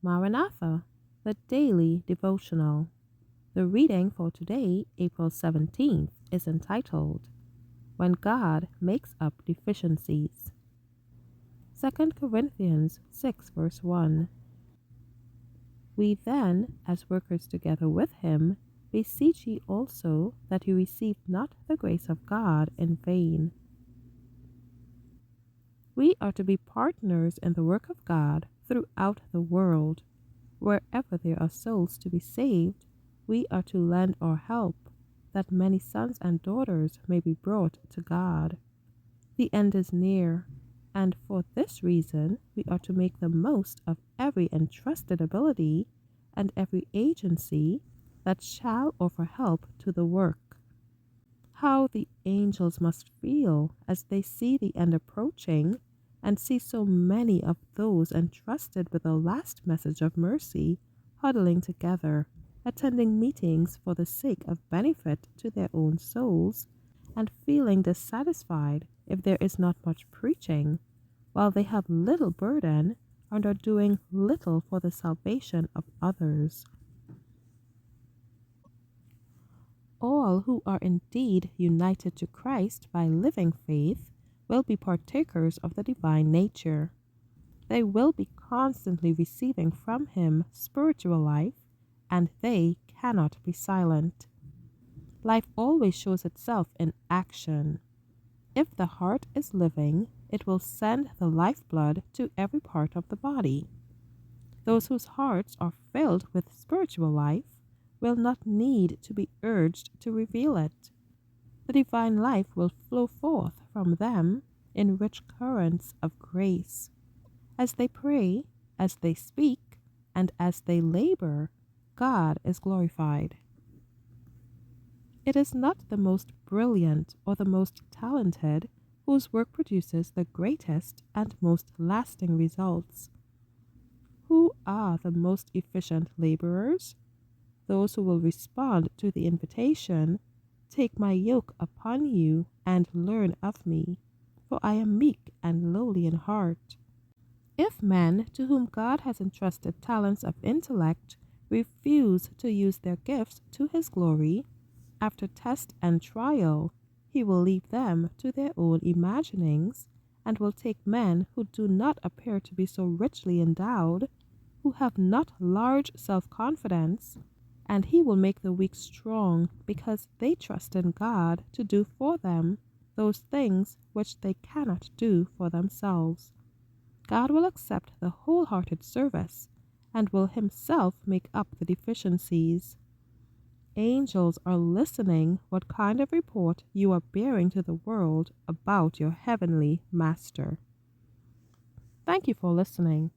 Maranatha, the daily devotional. The reading for today, April 17th, is entitled, When God Makes Up Deficiencies. 2 Corinthians 6 verse 1. We then, as workers together with him, beseech ye also that ye receive not the grace of God in vain. We are to be partners in the work of God throughout the world. Wherever there are souls to be saved, we are to lend our help, that many sons and daughters may be brought to God. The end is near, and for this reason we are to make the most of every entrusted ability and every agency that shall offer help to the work. How the angels must feel as they see the end approaching and see so many of those entrusted with the last message of mercy huddling together, attending meetings for the sake of benefit to their own souls, and feeling dissatisfied if there is not much preaching, while they have little burden and are doing little for the salvation of others. All who are indeed united to Christ by living faith will be partakers of the divine nature. They will be constantly receiving from him spiritual life, and they cannot be silent. Life always shows itself in action. If the heart is living, it will send the lifeblood to every part of the body. Those whose hearts are filled with spiritual life will not need to be urged to reveal it. The divine life will flow forth from them in rich currents of grace. As they pray, as they speak, and as they labor, God is glorified. It is not the most brilliant or the most talented whose work produces the greatest and most lasting results. Who are the most efficient laborers? Those who will respond to the invitation, Take my yoke upon you and learn of me, for I am meek and lowly in heart. If men to whom God has entrusted talents of intellect refuse to use their gifts to his glory, after test and trial, he will leave them to their own imaginings, and will take men who do not appear to be so richly endowed, who have not large self-confidence, and he will make the weak strong, because they trust in God to do for them those things which they cannot do for themselves. God will accept the wholehearted service, and will himself make up the deficiencies. Angels are listening what kind of report you are bearing to the world about your heavenly Master. Thank you for listening.